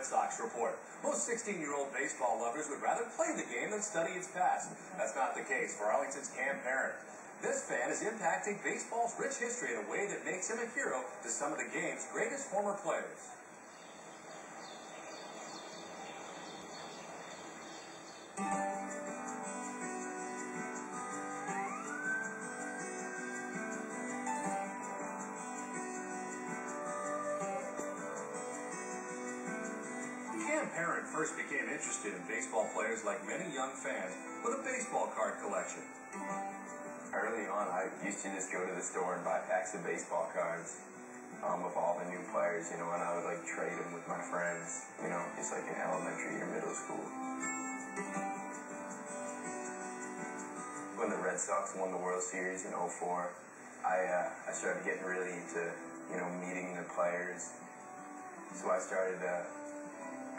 Red Sox report. Most 16-year-old baseball lovers would rather play the game than study its past. That's not the case for Arlington's Perron. This fan is impacting baseball's rich history in a way that makes him a hero to some of the game's greatest former players. Perron first became interested in baseball players like many young fans with a baseball card collection. Early on, I used to just go to the store and buy packs of baseball cards of all the new players, and I would like trade them with my friends, just like in elementary or middle school. When the Red Sox won the World Series in '04, I started getting really into, meeting the players. So I started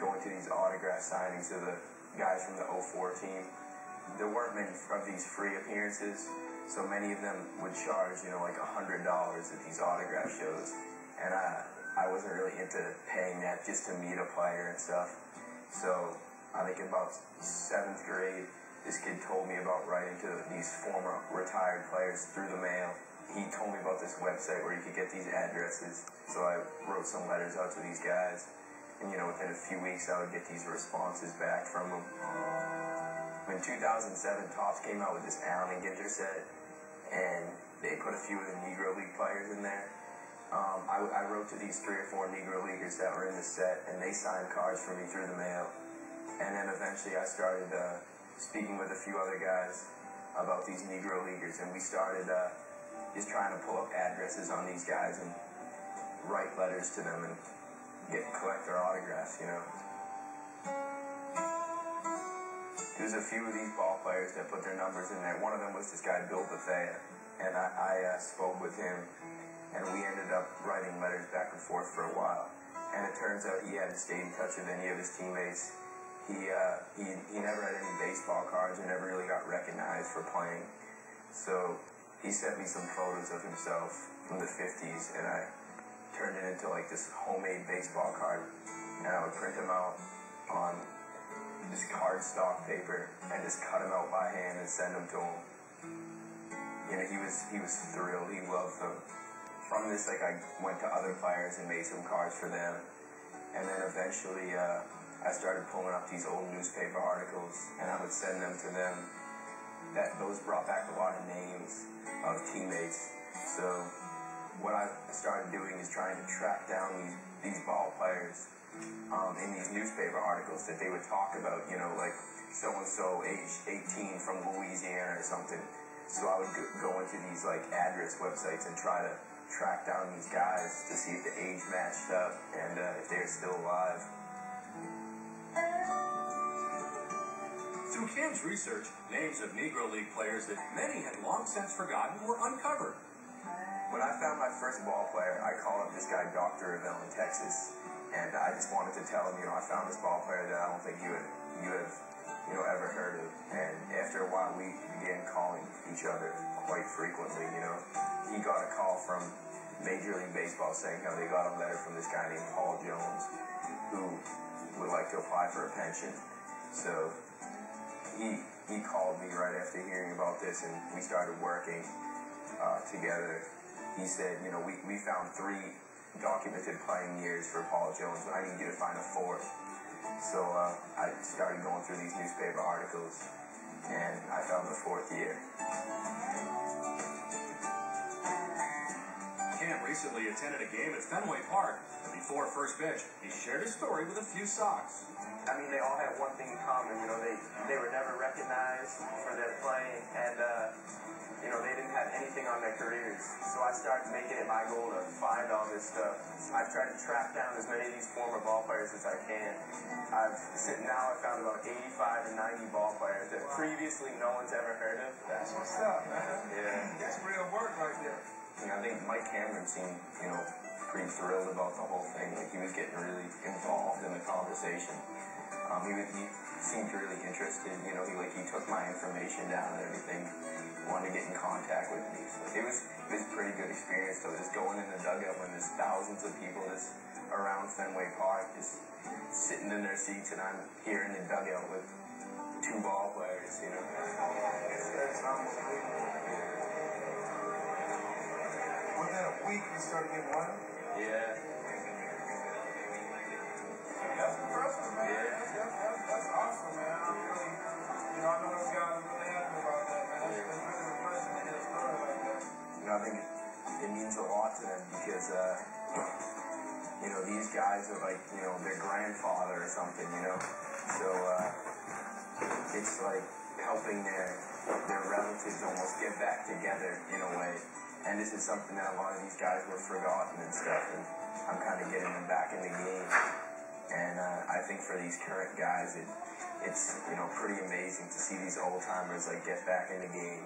going to these autograph signings of the guys from the '04 team. There weren't many of these free appearances, so many of them would charge, like $100 at these autograph shows. And I wasn't really into paying that just to meet a player and stuff. So I think about 7th grade, this kid told me about writing to these former retired players through the mail. He told me about this website where you could get these addresses. So I wrote some letters out to these guys. And, within a few weeks, I would get these responses back from them. In 2007, Topps came out with this Allen and Ginter set, and they put a few of the Negro League players in there. I wrote to these 3 or 4 Negro Leaguers that were in the set, and they signed cards for me through the mail. And then eventually I started speaking with a few other guys about these Negro Leaguers, and we started just trying to pull up addresses on these guys and write letters to them and collect their autographs, There's a few of these ball players that put their numbers in there. One of them was this guy, Bill Bethea, and I spoke with him, and we ended up writing letters back and forth for a while. And it turns out he hadn't stayed in touch with any of his teammates. He never had any baseball cards and never really got recognized for playing. So he sent me some photos of himself from the 50s, and I turned it into like this homemade baseball card, and I would print them out on this cardstock paper and just cut them out by hand and send them to him. He was thrilled. He loved them. From this, I went to other players and made some cards for them, and then eventually I started pulling up these old newspaper articles, and I would send them to them. Those brought back a lot of names of teammates. So what I started doing is trying to track down these ball players in these newspaper articles that they would talk about, like so-and-so age 18 from Louisiana or something. So I would go into these address websites and try to track down these guys to see if the age matched up and if they're still alive. Through Cam's research, names of Negro League players that many had long since forgotten were uncovered. When I found my first ball player, I called up this guy, Dr. Avell in Texas, and I just wanted to tell him, I found this ball player that I don't think you have ever heard of. And after a while, we began calling each other quite frequently, He got a call from Major League Baseball saying how they got a letter from this guy named Paul Jones, who would like to apply for a pension. So he called me right after hearing about this, and we started working together. He said, we found 3 documented playing years for Paul Jones, but I need you to find a 4th. So I started going through these newspaper articles, and I found the 4th year. Cam recently attended a game at Fenway Park. Before first pitch, he shared his story with a few Sox. I mean, they all had one thing in common. They were never recognized for their playing, and they didn't have anything on their careers. So I started making it my goal to find all this stuff. I've tried to track down as many of these former ball players as I can. I've found about 85 to 90 ball players that previously no one's ever heard of. That's what's up, man. Yeah. That's real work right there. I think Mike Cameron seemed, pretty thrilled about the whole thing. He was getting really involved in the conversation. He seemed really interested. He took my information down and everything. wanted to get in contact with me. So it was a pretty good experience though, just going in the dugout when there's thousands of people just around Fenway Park, just sitting in their seats, and I'm here in the dugout with two ball players, you know. That's unbelievable. Within a week, you started getting money? Yeah. That's impressive, man. Yeah. That's awesome, man. I really, I know those guys are really happy about that, man. That's really impressive to get a story like that. I think it means a lot to them because, these guys are like, their grandfather or something, So, it's like helping their relatives almost get back together in a way. And this is something that a lot of these guys were forgotten and stuff, and I'm kind of getting them back in the game. And I think for these current guys, it's pretty amazing to see these old timers like get back in the game.